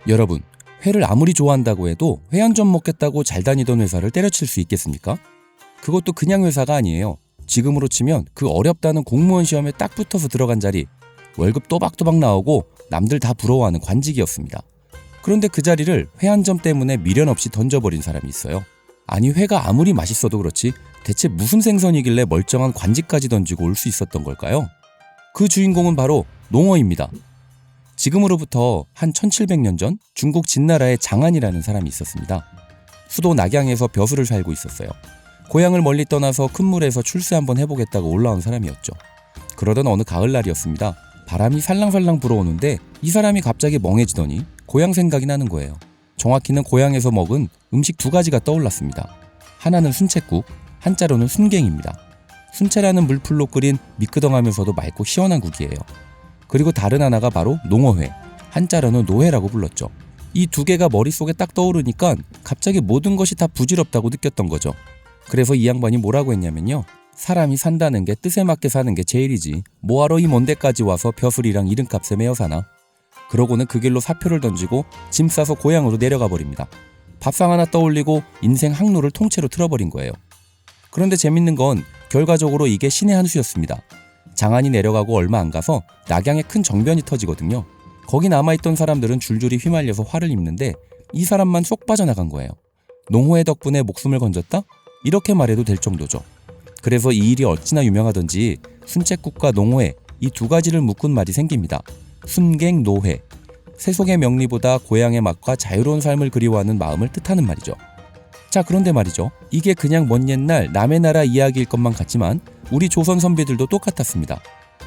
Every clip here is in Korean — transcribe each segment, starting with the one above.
여러분, 회를 아무리 좋아한다고 해도 회 한 점 먹겠다고 잘 다니던 회사를 때려칠 수 있겠습니까? 그것도 그냥 회사가 아니에요. 지금으로 치면 그 어렵다는 공무원 시험에 딱 붙어서 들어간 자리, 월급 또박또박 나오고 남들 다 부러워하는 관직이었습니다. 그런데 그 자리를 회 한 점 때문에 미련 없이 던져버린 사람이 있어요. 아니, 회가 아무리 맛있어도 그렇지 대체 무슨 생선이길래 멀쩡한 관직까지 던지고 올 수 있었던 걸까요? 그 주인공은 바로 농어입니다. 지금으로부터 한 1700년 전 중국 진나라에 장안이라는 사람이 있었습니다. 수도 낙양에서 벼슬을 살고 있었어요. 고향을 멀리 떠나서 큰 물에서 출세 한번 해보겠다고 올라온 사람이었죠. 그러던 어느 가을날이었습니다. 바람이 살랑살랑 불어오는데 이 사람이 갑자기 멍해지더니 고향 생각이 나는 거예요. 정확히는 고향에서 먹은 음식 두 가지가 떠올랐습니다. 하나는 순댓국, 한자로는 순갱입니다. 순채라는 물풀로 끓인 미끄덩하면서도 맑고 시원한 국이에요. 그리고 다른 하나가 바로 농어회, 한자로는 노회라고 불렀죠. 이 두 개가 머릿속에 딱 떠오르니까 갑자기 모든 것이 다 부질없다고 느꼈던 거죠. 그래서 이 양반이 뭐라고 했냐면요. 사람이 산다는 게 뜻에 맞게 사는 게 제일이지 뭐하러 이 먼 데까지 와서 벼슬이랑 이름값에 매여 사나. 그러고는 그 길로 사표를 던지고 짐 싸서 고향으로 내려가 버립니다. 밥상 하나 떠올리고 인생 항로를 통째로 틀어버린 거예요. 그런데 재밌는 건 결과적으로 이게 신의 한 수였습니다. 장안이 내려가고 얼마 안 가서 낙양에 큰 정변이 터지거든요. 거기 남아있던 사람들은 줄줄이 휘말려서 화를 입는데 이 사람만 쏙 빠져나간 거예요. 농호의 덕분에 목숨을 건졌다? 이렇게 말해도 될 정도죠. 그래서 이 일이 어찌나 유명하던지 순댓국과 농호회 이 두 가지를 묶은 말이 생깁니다. 순갱노회, 세속의 명리보다 고향의 맛과 자유로운 삶을 그리워하는 마음을 뜻하는 말이죠. 자, 그런데 말이죠. 이게 그냥 먼 옛날 남의 나라 이야기일 것만 같지만 우리 조선 선비들도 똑같았습니다.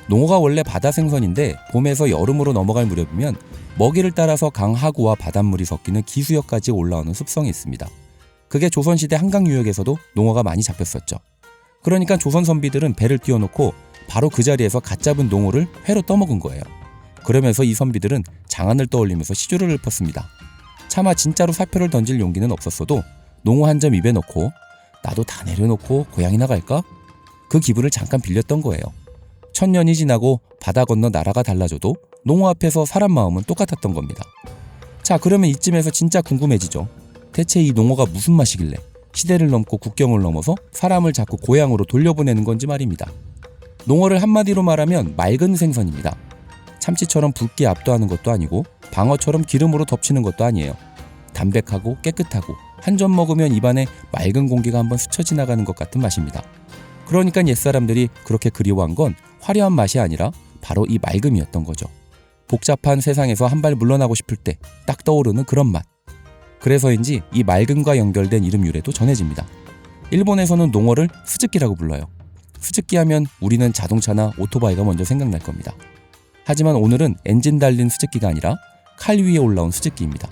농어가 원래 바다 생선인데 봄에서 여름으로 넘어갈 무렵이면 먹이를 따라서 강하구와 바닷물이 섞이는 기수역까지 올라오는 습성이 있습니다. 그게 조선시대 한강 유역에서도 농어가 많이 잡혔었죠. 그러니까 조선 선비들은 배를 띄워놓고 바로 그 자리에서 갓 잡은 농어를 회로 떠먹은 거예요. 그러면서 이 선비들은 장안을 떠올리면서 시조를 읊었습니다. 차마 진짜로 사표를 던질 용기는 없었어도 농어 한 점 입에 넣고 나도 다 내려놓고 고향이나 갈까? 그 기분을 잠깐 빌렸던 거예요. 1000년이 지나고 바다 건너 나라가 달라져도 농어 앞에서 사람 마음은 똑같았던 겁니다. 자, 그러면 이쯤에서 진짜 궁금해지죠. 대체 이 농어가 무슨 맛이길래 시대를 넘고 국경을 넘어서 사람을 자꾸 고향으로 돌려보내는 건지 말입니다. 농어를 한마디로 말하면 맑은 생선입니다. 참치처럼 붉게 압도하는 것도 아니고 방어처럼 기름으로 덮치는 것도 아니에요. 담백하고 깨끗하고 한 점 먹으면 입안에 맑은 공기가 한번 스쳐 지나가는 것 같은 맛입니다. 그러니까 옛사람들이 그렇게 그리워한 건 화려한 맛이 아니라 바로 이 맑음이었던 거죠. 복잡한 세상에서 한 발 물러나고 싶을 때 딱 떠오르는 그런 맛. 그래서인지 이 맑음과 연결된 이름 유래도 전해집니다. 일본에서는 농어를 스즈키라고 불러요. 스즈키 하면 우리는 자동차나 오토바이가 먼저 생각날 겁니다. 하지만 오늘은 엔진 달린 스즈키가 아니라 칼 위에 올라온 스즈키입니다.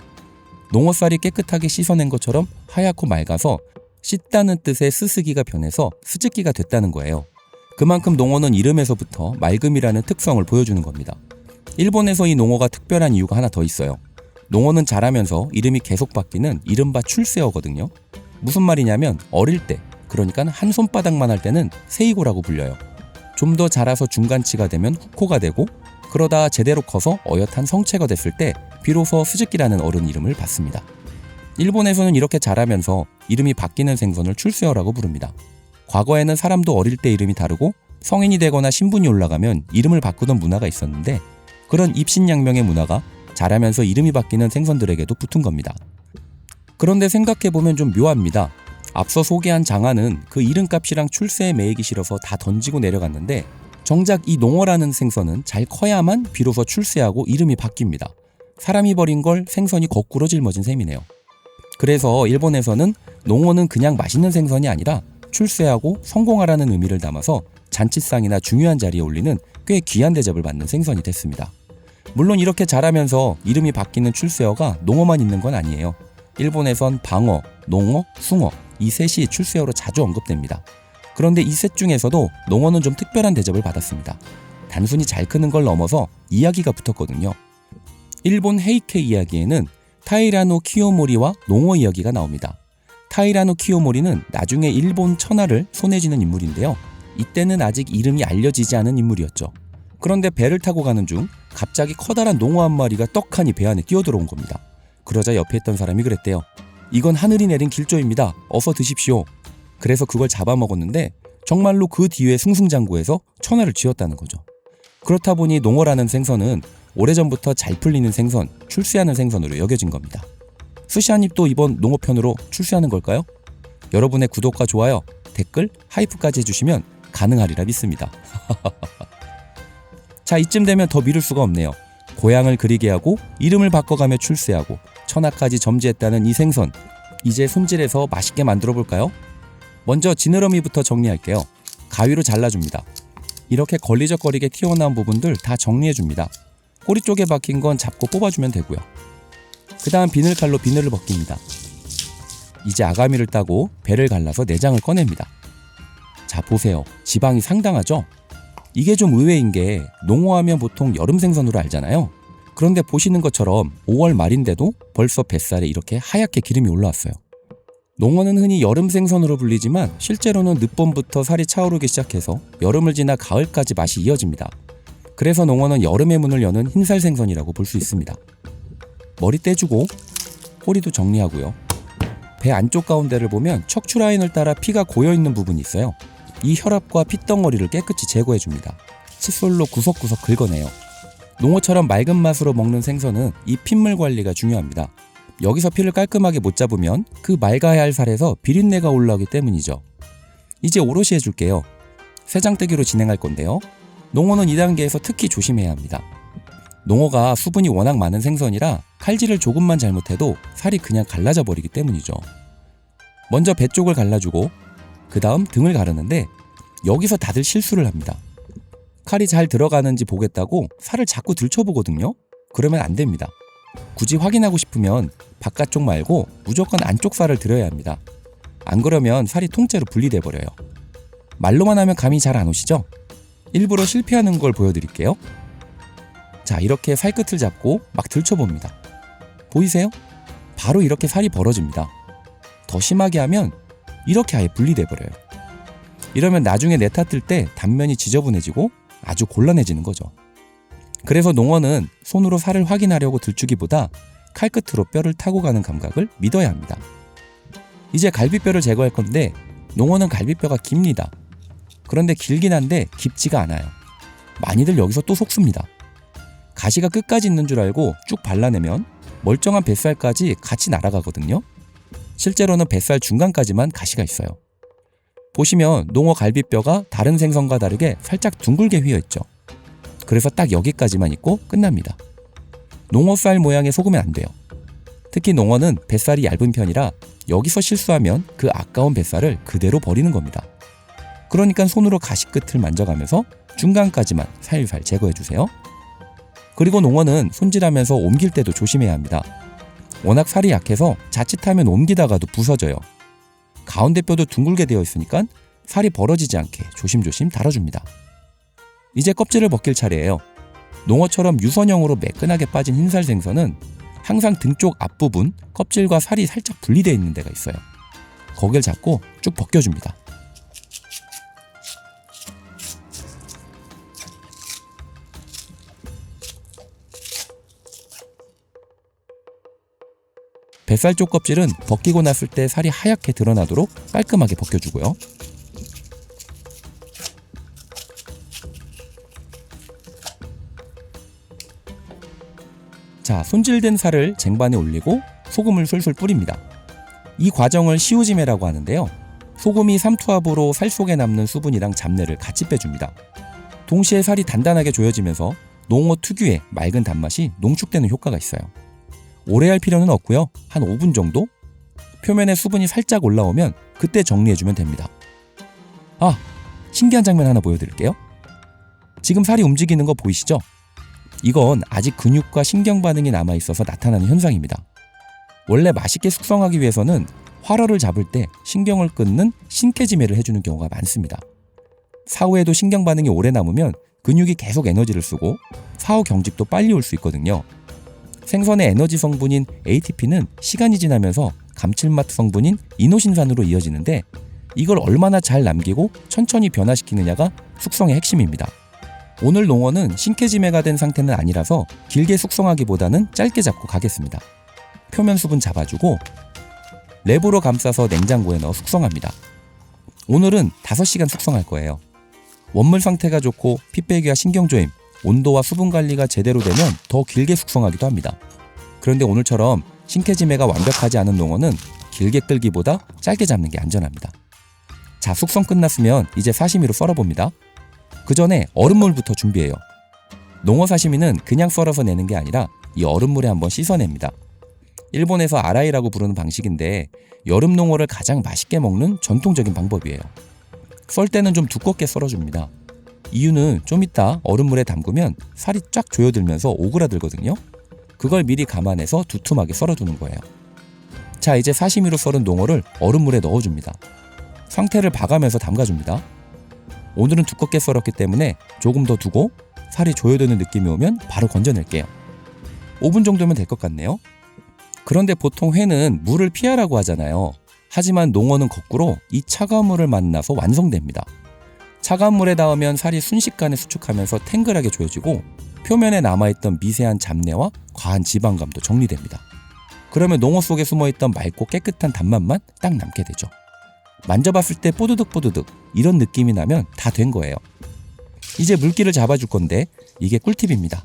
농어살이 깨끗하게 씻어낸 것처럼 하얗고 맑아서 씻다는 뜻의 스스기가 변해서 스즈키가 됐다는 거예요. 그만큼 농어는 이름에서부터 맑음이라는 특성을 보여주는 겁니다. 일본에서 이 농어가 특별한 이유가 하나 더 있어요. 농어는 자라면서 이름이 계속 바뀌는 이른바 출세어거든요. 무슨 말이냐면 어릴 때, 그러니까 한 손바닥만 할 때는 세이고라고 불려요. 좀 더 자라서 중간치가 되면 후코가 되고 그러다 제대로 커서 어엿한 성체가 됐을 때 비로소 스즈키라는 어른 이름을 받습니다. 일본에서는 이렇게 자라면서 이름이 바뀌는 생선을 출세어라고 부릅니다. 과거에는 사람도 어릴 때 이름이 다르고 성인이 되거나 신분이 올라가면 이름을 바꾸던 문화가 있었는데 그런 입신양명의 문화가 자라면서 이름이 바뀌는 생선들에게도 붙은 겁니다. 그런데 생각해보면 좀 묘합니다. 앞서 소개한 장안은 그 이름값이랑 출세에 매이기 싫어서 다 던지고 내려갔는데 정작 이 농어라는 생선은 잘 커야만 비로소 출세하고 이름이 바뀝니다. 사람이 버린 걸 생선이 거꾸로 짊어진 셈이네요. 그래서 일본에서는 농어는 그냥 맛있는 생선이 아니라 출세하고 성공하라는 의미를 담아서 잔치상이나 중요한 자리에 올리는 꽤 귀한 대접을 받는 생선이 됐습니다. 물론 이렇게 자라면서 이름이 바뀌는 출세어가 농어만 있는 건 아니에요. 일본에선 방어, 농어, 숭어 이 셋이 출세어로 자주 언급됩니다. 그런데 이 셋 중에서도 농어는 좀 특별한 대접을 받았습니다. 단순히 잘 크는 걸 넘어서 이야기가 붙었거든요. 일본 헤이케 이야기에는 타이라노 키요모리와 농어 이야기가 나옵니다. 타이라노 키요모리는 나중에 일본 천하를 손에 쥐는 인물인데요. 이때는 아직 이름이 알려지지 않은 인물이었죠. 그런데 배를 타고 가는 중 갑자기 커다란 농어 한 마리가 떡하니 배 안에 뛰어들어온 겁니다. 그러자 옆에 있던 사람이 그랬대요. 이건 하늘이 내린 길조입니다. 어서 드십시오. 그래서 그걸 잡아먹었는데 정말로 그 뒤에 승승장구해서 천하를 쥐었다는 거죠. 그렇다 보니 농어라는 생선은 오래전부터 잘 풀리는 생선, 출세하는 생선으로 여겨진 겁니다. 스시 한입도 이번 농어편으로 출세하는 걸까요? 여러분의 구독과 좋아요, 댓글, 하이프까지 해주시면 가능하리라 믿습니다. 자, 이쯤 되면 더 미룰 수가 없네요. 고향을 그리게 하고 이름을 바꿔가며 출세하고 천하까지 점지했다는 이 생선, 이제 손질해서 맛있게 만들어 볼까요? 먼저 지느러미부터 정리할게요. 가위로 잘라줍니다. 이렇게 걸리적거리게 튀어나온 부분들 다 정리해줍니다. 꼬리 쪽에 박힌 건 잡고 뽑아주면 되고요. 그 다음 비늘칼로 비늘을 벗깁니다. 이제 아가미를 따고 배를 갈라서 내장을 꺼냅니다. 자, 보세요. 지방이 상당하죠? 이게 좀 의외인 게 농어하면 보통 여름 생선으로 알잖아요. 그런데 보시는 것처럼 5월 말인데도 벌써 뱃살에 이렇게 하얗게 기름이 올라왔어요. 농어는 흔히 여름 생선으로 불리지만 실제로는 늦봄부터 살이 차오르기 시작해서 여름을 지나 가을까지 맛이 이어집니다. 그래서 농어는 여름의 문을 여는 흰살 생선이라고 볼 수 있습니다. 머리 떼주고 꼬리도 정리하고요. 배 안쪽 가운데를 보면 척추 라인을 따라 피가 고여있는 부분이 있어요. 이 혈압과 핏덩어리를 깨끗이 제거해줍니다. 칫솔로 구석구석 긁어내요. 농어처럼 맑은 맛으로 먹는 생선은 이 핏물 관리가 중요합니다. 여기서 피를 깔끔하게 못 잡으면 그 맑아야 할 살에서 비린내가 올라오기 때문이죠. 이제 오롯이 해줄게요. 쇠장뜨기로 진행할 건데요. 농어는 2단계에서 특히 조심해야 합니다. 농어가 수분이 워낙 많은 생선이라 칼질을 조금만 잘못해도 살이 그냥 갈라져 버리기 때문이죠. 먼저 배 쪽을 갈라주고 그 다음 등을 가르는데 여기서 다들 실수를 합니다. 칼이 잘 들어가는지 보겠다고 살을 자꾸 들춰보거든요. 그러면 안 됩니다. 굳이 확인하고 싶으면 바깥쪽 말고 무조건 안쪽 살을 들여야 합니다. 안 그러면 살이 통째로 분리돼 버려요. 말로만 하면 감이 잘 안 오시죠? 일부러 실패하는 걸 보여드릴게요. 자, 이렇게 살 끝을 잡고 막 들춰봅니다. 보이세요? 바로 이렇게 살이 벌어집니다. 더 심하게 하면 이렇게 아예 분리돼 버려요. 이러면 나중에 내탓들 때 단면이 지저분해지고 아주 곤란해지는 거죠. 그래서 농어는 손으로 살을 확인하려고 들추기보다 칼끝으로 뼈를 타고 가는 감각을 믿어야 합니다. 이제 갈비뼈를 제거할 건데 농어는 갈비뼈가 깁니다. 그런데 길긴 한데 깊지가 않아요. 많이들 여기서 또 속습니다. 가시가 끝까지 있는 줄 알고 쭉 발라내면 멀쩡한 뱃살까지 같이 날아가거든요. 실제로는 뱃살 중간까지만 가시가 있어요. 보시면 농어 갈비뼈가 다른 생선과 다르게 살짝 둥글게 휘어있죠. 그래서 딱 여기까지만 있고 끝납니다. 농어살 모양에 속으면 안 돼요. 특히 농어는 뱃살이 얇은 편이라 여기서 실수하면 그 아까운 뱃살을 그대로 버리는 겁니다. 그러니까 손으로 가시 끝을 만져가면서 중간까지만 살살 제거해주세요. 그리고 농어는 손질하면서 옮길 때도 조심해야 합니다. 워낙 살이 약해서 자칫하면 옮기다가도 부서져요. 가운데 뼈도 둥글게 되어 있으니까 살이 벌어지지 않게 조심조심 다뤄줍니다. 이제 껍질을 벗길 차례예요. 농어처럼 유선형으로 매끈하게 빠진 흰살 생선은 항상 등 쪽 앞부분 껍질과 살이 살짝 분리되어 있는 데가 있어요. 거길 잡고 쭉 벗겨줍니다. 뱃살 쪽 껍질은 벗기고 났을 때 살이 하얗게 드러나도록 깔끔하게 벗겨주고요. 자, 손질된 살을 쟁반에 올리고 소금을 솔솔 뿌립니다. 이 과정을 시우지매라고 하는데요. 소금이 삼투압으로 살 속에 남는 수분이랑 잡내를 같이 빼줍니다. 동시에 살이 단단하게 조여지면서 농어 특유의 맑은 단맛이 농축되는 효과가 있어요. 오래 할 필요는 없고요. 한 5분 정도? 표면에 수분이 살짝 올라오면 그때 정리해주면 됩니다. 아, 신기한 장면 하나 보여드릴게요. 지금 살이 움직이는 거 보이시죠? 이건 아직 근육과 신경 반응이 남아있어서 나타나는 현상입니다. 원래 맛있게 숙성하기 위해서는 활어를 잡을 때 신경을 끊는 신케지매를 해주는 경우가 많습니다. 사후에도 신경 반응이 오래 남으면 근육이 계속 에너지를 쓰고 사후 경직도 빨리 올 수 있거든요. 생선의 에너지 성분인 ATP는 시간이 지나면서 감칠맛 성분인 이노신산으로 이어지는데 이걸 얼마나 잘 남기고 천천히 변화시키느냐가 숙성의 핵심입니다. 오늘 농어는 신케지매가 된 상태는 아니라서 길게 숙성하기보다는 짧게 잡고 가겠습니다. 표면 수분 잡아주고 랩으로 감싸서 냉장고에 넣어 숙성합니다. 오늘은 5시간 숙성할 거예요. 원물 상태가 좋고 피 빼기와 신경조임, 온도와 수분 관리가 제대로 되면 더 길게 숙성하기도 합니다. 그런데 오늘처럼 신캐지매가 완벽하지 않은 농어는 길게 끓기보다 짧게 잡는 게 안전합니다. 자, 숙성 끝났으면 이제 사시미로 썰어봅니다. 그 전에 얼음물부터 준비해요. 농어 사시미는 그냥 썰어서 내는 게 아니라 이 얼음물에 한번 씻어냅니다. 일본에서 아라이라고 부르는 방식인데 여름 농어를 가장 맛있게 먹는 전통적인 방법이에요. 썰 때는 좀 두껍게 썰어줍니다. 이유는 좀 이따 얼음물에 담그면 살이 쫙 조여들면서 오그라들거든요. 그걸 미리 감안해서 두툼하게 썰어두는 거예요. 자, 이제 사시미로 썰은 농어를 얼음물에 넣어줍니다. 상태를 봐가면서 담가줍니다. 오늘은 두껍게 썰었기 때문에 조금 더 두고 살이 조여드는 느낌이 오면 바로 건져낼게요. 5분 정도면 될 것 같네요. 그런데 보통 회는 물을 피하라고 하잖아요. 하지만 농어는 거꾸로 이 차가운 물을 만나서 완성됩니다. 차가운 물에 닿으면 살이 순식간에 수축하면서 탱글하게 조여지고 표면에 남아있던 미세한 잡내와 과한 지방감도 정리됩니다. 그러면 농어 속에 숨어있던 맑고 깨끗한 단맛만 딱 남게 되죠. 만져봤을 때 뽀드득뽀드득 이런 느낌이 나면 다 된 거예요. 이제 물기를 잡아줄 건데 이게 꿀팁입니다.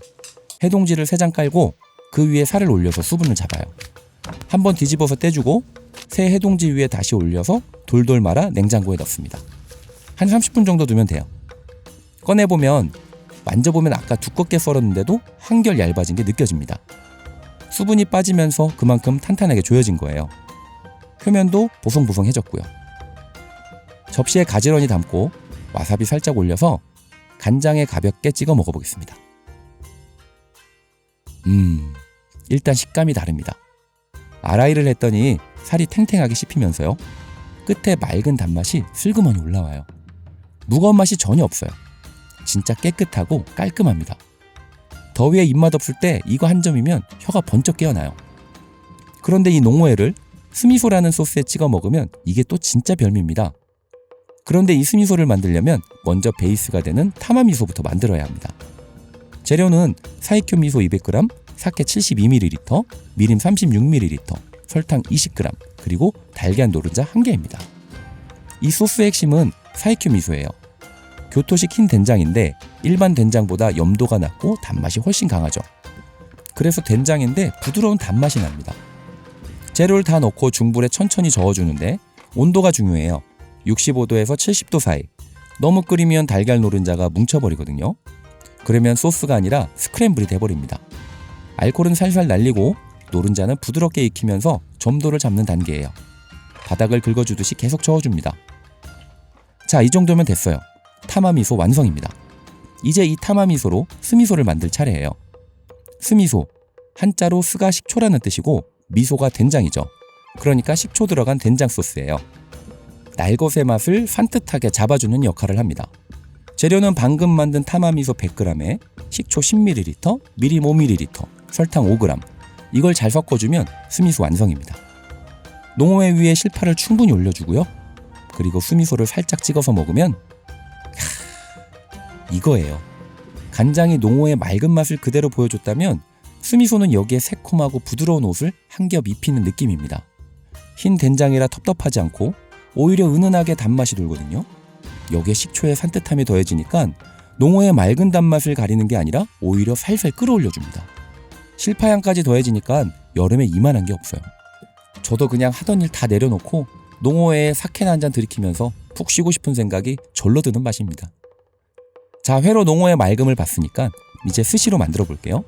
해동지를 3장 깔고 그 위에 살을 올려서 수분을 잡아요. 한번 뒤집어서 떼주고 새 해동지 위에 다시 올려서 돌돌 말아 냉장고에 넣습니다. 한 30분 정도 두면 돼요. 꺼내보면 만져보면 아까 두껍게 썰었는데도 한결 얇아진 게 느껴집니다. 수분이 빠지면서 그만큼 탄탄하게 조여진 거예요. 표면도 보송보송해졌고요. 접시에 가지런히 담고 와사비 살짝 올려서 간장에 가볍게 찍어 먹어보겠습니다. 일단 식감이 다릅니다. 아라이를 했더니 살이 탱탱하게 씹히면서요. 끝에 맑은 단맛이 슬그머니 올라와요. 무거운 맛이 전혀 없어요. 진짜 깨끗하고 깔끔합니다. 더위에 입맛 없을 때 이거 한 점이면 혀가 번쩍 깨어나요. 그런데 이 농어회를 스미소라는 소스에 찍어 먹으면 이게 또 진짜 별미입니다. 그런데 이 스미소를 만들려면 먼저 베이스가 되는 타마미소부터 만들어야 합니다. 재료는 사이큐 미소 200g, 사케 72ml, 미림 36ml, 설탕 20g, 그리고 달걀 노른자 1개입니다. 이 소스의 핵심은 사이큐 미소예요. 교토식 흰 된장인데 일반 된장보다 염도가 낮고 단맛이 훨씬 강하죠. 그래서 된장인데 부드러운 단맛이 납니다. 재료를 다 넣고 중불에 천천히 저어주는데 온도가 중요해요. 65도에서 70도 사이. 너무 끓이면 달걀 노른자가 뭉쳐버리거든요. 그러면 소스가 아니라 스크램블이 돼버립니다. 알코올은 살살 날리고 노른자는 부드럽게 익히면서 점도를 잡는 단계예요. 바닥을 긁어주듯이 계속 저어줍니다. 자, 이 정도면 됐어요. 타마미소 완성입니다. 이제 이 타마미소로 스미소를 만들 차례예요. 스미소, 한자로 스가 식초라는 뜻이고 미소가 된장이죠. 그러니까 식초 들어간 된장 소스예요. 날것의 맛을 산뜻하게 잡아주는 역할을 합니다. 재료는 방금 만든 타마미소 100g에 식초 10ml, 미림 5ml, 설탕 5g. 이걸 잘 섞어주면 스미소 완성입니다. 농어회 위에 실파를 충분히 올려주고요. 그리고 스미소를 살짝 찍어서 먹으면 이거예요. 간장이 농어의 맑은 맛을 그대로 보여줬다면 스미소는 여기에 새콤하고 부드러운 옷을 한 겹 입히는 느낌입니다. 흰 된장이라 텁텁하지 않고 오히려 은은하게 단맛이 돌거든요. 여기에 식초의 산뜻함이 더해지니까 농어의 맑은 단맛을 가리는 게 아니라 오히려 살살 끌어올려줍니다. 실파향까지 더해지니까 여름에 이만한 게 없어요. 저도 그냥 하던 일 다 내려놓고 농어회에 사케나 한잔 들이키면서 푹 쉬고 싶은 생각이 절로 드는 맛입니다. 자, 회로 농어의 맑음을 봤으니까 이제 스시로 만들어 볼게요.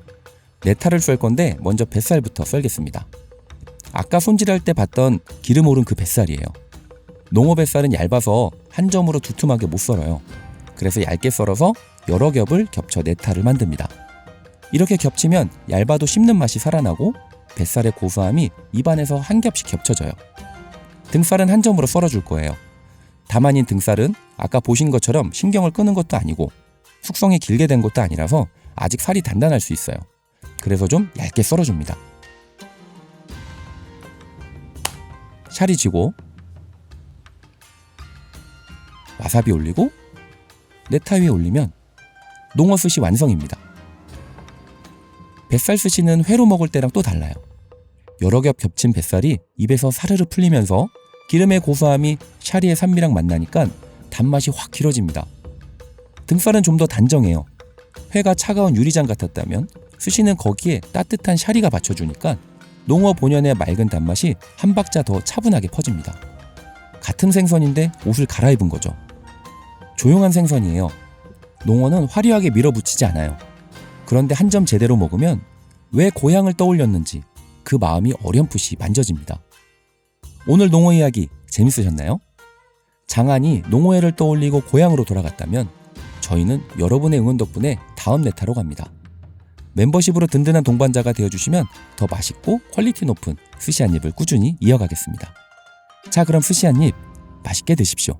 네타를 썰 건데 먼저 뱃살부터 썰겠습니다. 아까 손질할 때 봤던 기름 오른 그 뱃살이에요. 농어 뱃살은 얇아서 한 점으로 두툼하게 못 썰어요. 그래서 얇게 썰어서 여러 겹을 겹쳐 네타를 만듭니다. 이렇게 겹치면 얇아도 씹는 맛이 살아나고 뱃살의 고소함이 입안에서 한 겹씩 겹쳐져요. 등살은 한 점으로 썰어줄 거예요. 다만 이 등살은 아까 보신 것처럼 신경을 끄는 것도 아니고 숙성이 길게 된 것도 아니라서 아직 살이 단단할 수 있어요. 그래서 좀 얇게 썰어줍니다. 샤리 쥐고 와사비 올리고 네타 위에 올리면 농어 스시 완성입니다. 뱃살 스시는 회로 먹을 때랑 또 달라요. 여러 겹 겹친 뱃살이 입에서 사르르 풀리면서 기름의 고소함이 샤리의 산미랑 만나니까 단맛이 확 길어집니다. 등살은 좀 더 단정해요. 회가 차가운 유리잔 같았다면 스시는 거기에 따뜻한 샤리가 받쳐주니까 농어 본연의 맑은 단맛이 한 박자 더 차분하게 퍼집니다. 같은 생선인데 옷을 갈아입은 거죠. 조용한 생선이에요. 농어는 화려하게 밀어붙이지 않아요. 그런데 한 점 제대로 먹으면 왜 고향을 떠올렸는지 그 마음이 어렴풋이 만져집니다. 오늘 농어 이야기 재밌으셨나요? 장안이 농어회를 떠올리고 고향으로 돌아갔다면 저희는 여러분의 응원 덕분에 다음 네타로 갑니다. 멤버십으로 든든한 동반자가 되어주시면 더 맛있고 퀄리티 높은 스시 한 입을 꾸준히 이어가겠습니다. 자, 그럼 스시 한 입 맛있게 드십시오.